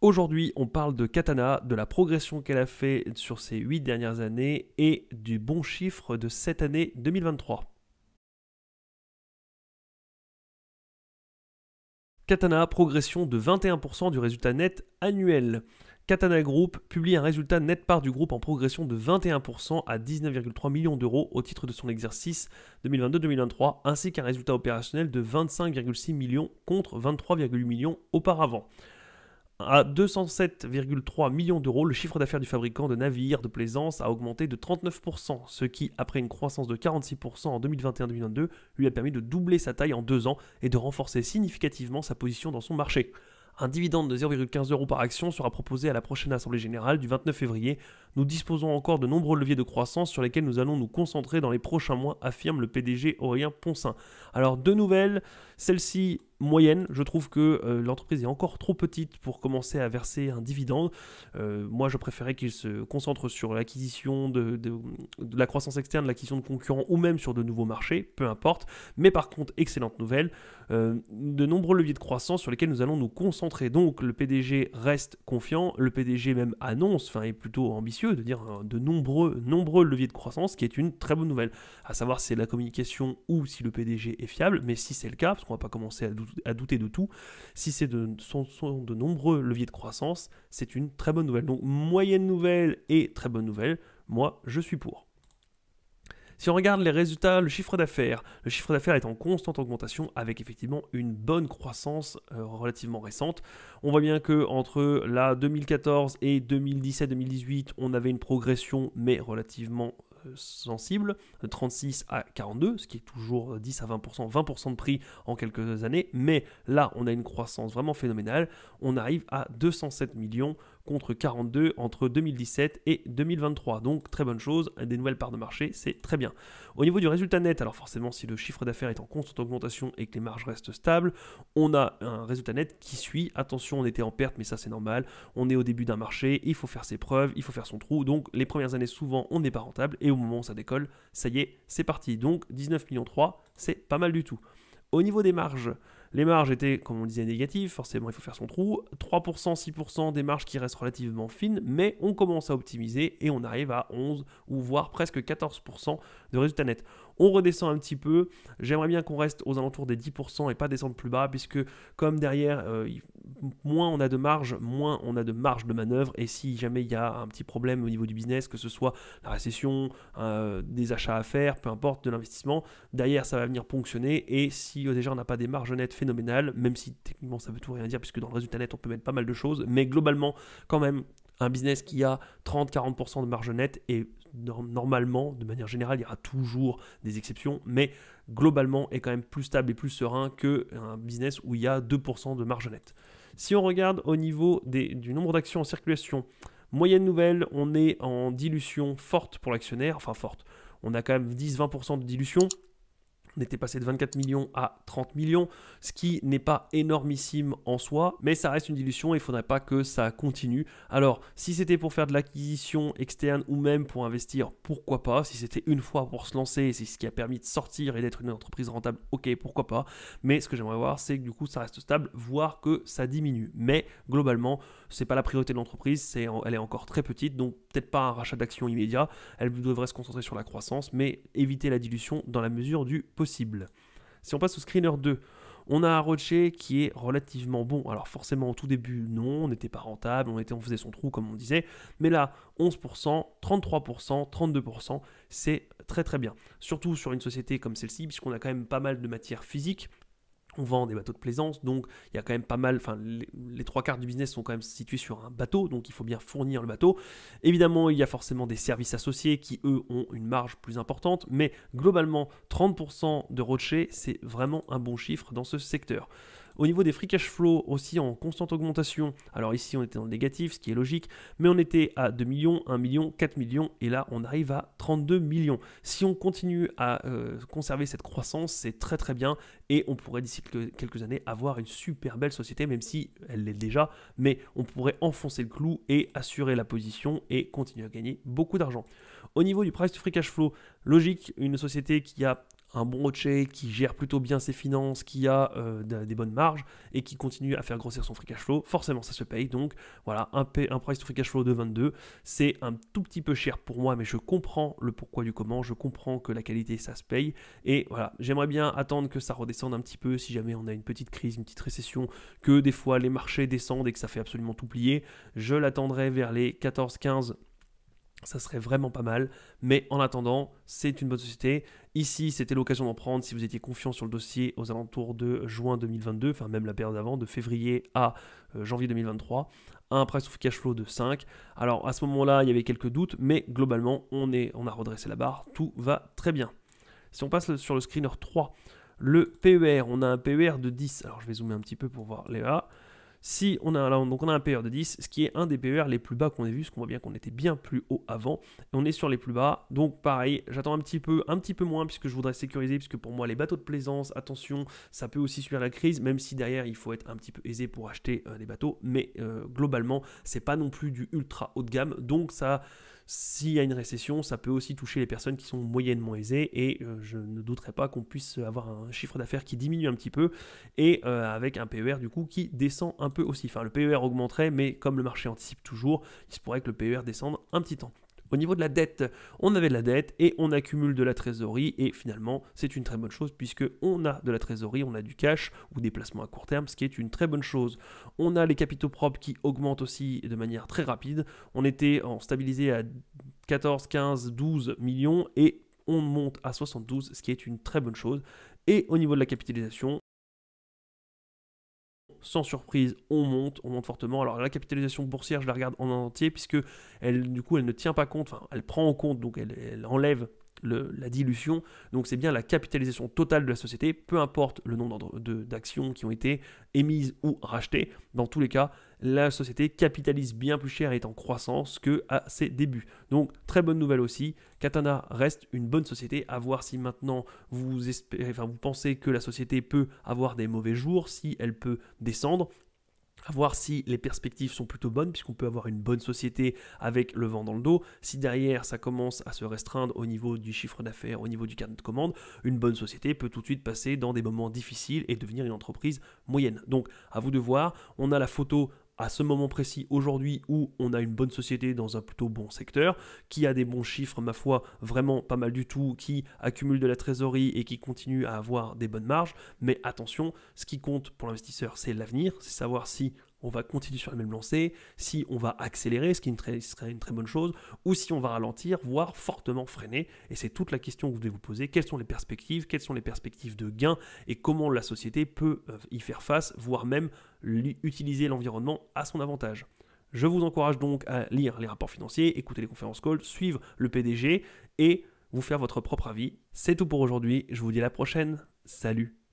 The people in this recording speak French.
Aujourd'hui, on parle de Katana, de la progression qu'elle a fait sur ces 8 dernières années et du bon chiffre de cette année 2023. Katana, progression de 21% du résultat net annuel. Katana Group publie un résultat net part du groupe en progression de 21% à 19,3 millions d'euros au titre de son exercice 2022-2023, ainsi qu'un résultat opérationnel de 25,6 millions contre 23,8 millions auparavant. À 207,3 millions d'euros, le chiffre d'affaires du fabricant de navires de plaisance a augmenté de 39%, ce qui, après une croissance de 46% en 2021-2022, lui a permis de doubler sa taille en 2 ans et de renforcer significativement sa position dans son marché. Un dividende de 0,15 € par action sera proposé à la prochaine Assemblée Générale du 29 février. Nous disposons encore de nombreux leviers de croissance sur lesquels nous allons nous concentrer dans les prochains mois, affirme le PDG Aurélien Poncin. Alors, deux nouvelles, celle-ci moyenne, je trouve que l'entreprise est encore trop petite pour commencer à verser un dividende. Moi, je préférais qu'il se concentre sur l'acquisition de la croissance externe, l'acquisition de concurrents ou même sur de nouveaux marchés, peu importe. Mais par contre, excellente nouvelle, de nombreux leviers de croissance sur lesquels nous allons nous concentrer. Donc, le PDG reste confiant, le PDG même annonce, est plutôt ambitieux de dire de nombreux leviers de croissance, ce qui est une très bonne nouvelle. À savoir si c'est la communication ou si le PDG est fiable, mais si c'est le cas, parce qu'on ne va pas commencer à douter de tout, si c'est sont de nombreux leviers de croissance, c'est une très bonne nouvelle. Donc moyenne nouvelle et très bonne nouvelle, moi je suis pour. Si on regarde les résultats, le chiffre d'affaires est en constante augmentation avec effectivement une bonne croissance relativement récente. On voit bien que entre la 2014 et 2017-2018, on avait une progression mais relativement sensible, de 36 à 42, ce qui est toujours 10 à 20%, 20% de prix en quelques années, mais là on a une croissance vraiment phénoménale, on arrive à 207 millions contre 42 entre 2017 et 2023, donc très bonne chose, des nouvelles parts de marché, c'est très bien. Au niveau du résultat net, alors forcément si le chiffre d'affaires est en constante augmentation et que les marges restent stables, on a un résultat net qui suit, attention on était en perte mais ça c'est normal, on est au début d'un marché, il faut faire ses preuves, il faut faire son trou, donc les premières années souvent on n'est pas rentable et au moment où ça décolle, ça y est, c'est parti, donc 19 millions 3, c'est pas mal du tout. Au niveau des marges, les marges étaient, comme on disait, négatives, forcément il faut faire son trou, 3%, 6% des marges qui restent relativement fines, mais on commence à optimiser et on arrive à 11 ou voire presque 14% de résultat net. On redescend un petit peu, j'aimerais bien qu'on reste aux alentours des 10% et pas descendre plus bas, puisque comme derrière, moins on a de marge, moins on a de marge de manœuvre, et si jamais il y a un petit problème au niveau du business, que ce soit la récession, des achats à faire, peu importe, de l'investissement, derrière ça va venir ponctionner, et si déjà on n'a pas des marges nettes phénoménales, même si techniquement ça veut tout rien dire, puisque dans le résultat net on peut mettre pas mal de choses, mais globalement quand même un business qui a 30-40% de marge nette et normalement, de manière générale, il y aura toujours des exceptions, mais globalement est quand même plus stable et plus serein qu'un business où il y a 2% de marge nette. Si on regarde au niveau du nombre d'actions en circulation, moyenne nouvelle, on est en dilution forte pour l'actionnaire, enfin forte, on a quand même 10-20% de dilution. On était passé de 24 millions à 30 millions, ce qui n'est pas énormissime en soi, mais ça reste une dilution et il ne faudrait pas que ça continue. Alors, si c'était pour faire de l'acquisition externe ou même pour investir, pourquoi pas. Si c'était une fois pour se lancer, c'est ce qui a permis de sortir et d'être une entreprise rentable, ok, pourquoi pas. Mais ce que j'aimerais voir, c'est que du coup, ça reste stable, voire que ça diminue. Mais globalement, ce n'est pas la priorité de l'entreprise, elle est encore très petite, donc peut-être pas un rachat d'actions immédiat. Elle devrait se concentrer sur la croissance, mais éviter la dilution dans la mesure du possible. Si on passe au screener 2, on a un rocher qui est relativement bon. Alors forcément au tout début non, on n'était pas rentable, on faisait son trou comme on disait, mais là 11%, 33%, 32%, c'est très très bien. Surtout sur une société comme celle-ci, puisqu'on a quand même pas mal de matières physiques. On vend des bateaux de plaisance, donc il y a quand même pas mal, les 3/4 du business sont quand même situés sur un bateau, donc il faut bien fournir le bateau. Évidemment, il y a forcément des services associés qui, eux, ont une marge plus importante, mais globalement, 30% de ROCE, c'est vraiment un bon chiffre dans ce secteur. Au niveau des free cash flow, aussi en constante augmentation. Alors ici, on était dans le négatif, ce qui est logique, mais on était à 2 millions, 1 million, 4 millions, et là, on arrive à 32 millions. Si on continue à conserver cette croissance, c'est très très bien, et on pourrait d'ici quelques années avoir une super belle société, même si elle l'est déjà, mais on pourrait enfoncer le clou et assurer la position et continuer à gagner beaucoup d'argent. Au niveau du price to free cash flow, logique, une société qui a un bon rocher, qui gère plutôt bien ses finances, qui a des bonnes marges et qui continue à faire grossir son free cash flow, forcément ça se paye. Donc voilà, un price to free cash flow de 22, c'est un tout petit peu cher pour moi, mais je comprends le pourquoi du comment, je comprends que la qualité ça se paye. Et voilà, j'aimerais bien attendre que ça redescende un petit peu si jamais on a une petite crise, une petite récession, que des fois les marchés descendent et que ça fait absolument tout plier. Je l'attendrai vers les 14-15. Ça serait vraiment pas mal, mais en attendant, c'est une bonne société. Ici, c'était l'occasion d'en prendre si vous étiez confiant sur le dossier aux alentours de juin 2022, enfin même la période avant, de février à janvier 2023, un price to cash flow de 5. Alors à ce moment-là, il y avait quelques doutes, mais globalement, on a redressé la barre, tout va très bien. Si on passe sur le screener 3, le PER, on a un PER de 10. Alors je vais zoomer un petit peu pour voir les A. Si on a, donc on a un PER de 10, ce qui est un des PER les plus bas qu'on ait vu, parce qu'on voit bien qu'on était bien plus haut avant, et on est sur les plus bas, donc pareil, j'attends un petit peu moins, puisque je voudrais sécuriser, puisque pour moi les bateaux de plaisance, attention, ça peut aussi subir la crise, même si derrière il faut être un petit peu aisé pour acheter des bateaux, mais globalement, c'est pas non plus du ultra haut de gamme, donc ça... S'il y a une récession, ça peut aussi toucher les personnes qui sont moyennement aisées et je ne douterai pas qu'on puisse avoir un chiffre d'affaires qui diminue un petit peu et avec un PER du coup qui descend un peu aussi. Enfin, le PER augmenterait, mais comme le marché anticipe toujours, il se pourrait que le PER descende un petit temps. Au niveau de la dette, on avait de la dette et on accumule de la trésorerie et finalement c'est une très bonne chose puisque on a de la trésorerie, on a du cash ou des placements à court terme, ce qui est une très bonne chose. On a les capitaux propres qui augmentent aussi de manière très rapide. On était stabilisé à 14, 15, 12 millions et on monte à 72, ce qui est une très bonne chose. Et au niveau de la capitalisation, sans surprise, on monte fortement. Alors la capitalisation boursière, je la regarde en entier puisque elle, du coup, elle ne tient pas compte, enfin, elle prend en compte, donc elle enlève la dilution. Donc c'est bien la capitalisation totale de la société, peu importe le nombre d'actions qui ont été émises ou rachetées. Dans tous les cas, la société capitalise bien plus cher et est en croissance qu'à ses débuts. Donc très bonne nouvelle aussi, Katana reste une bonne société. À voir si maintenant vous pensez que la société peut avoir des mauvais jours, si elle peut descendre. À voir si les perspectives sont plutôt bonnes, puisqu'on peut avoir une bonne société avec le vent dans le dos. Si derrière, ça commence à se restreindre au niveau du chiffre d'affaires, au niveau du carnet de commande, une bonne société peut tout de suite passer dans des moments difficiles et devenir une entreprise moyenne. Donc, à vous de voir. On a la photo à ce moment précis aujourd'hui où on a une bonne société dans un plutôt bon secteur, qui a des bons chiffres, ma foi, vraiment pas mal du tout, qui accumule de la trésorerie et qui continue à avoir des bonnes marges. Mais attention, ce qui compte pour l'investisseur, c'est l'avenir, c'est savoir si on va continuer sur la même lancée, si on va accélérer, ce qui serait une très bonne chose, ou si on va ralentir, voire fortement freiner. Et c'est toute la question que vous devez vous poser. Quelles sont les perspectives de gains et comment la société peut y faire face, voire même utiliser l'environnement à son avantage. Je vous encourage donc à lire les rapports financiers, écouter les conférences calls, suivre le PDG et vous faire votre propre avis. C'est tout pour aujourd'hui. Je vous dis à la prochaine. Salut!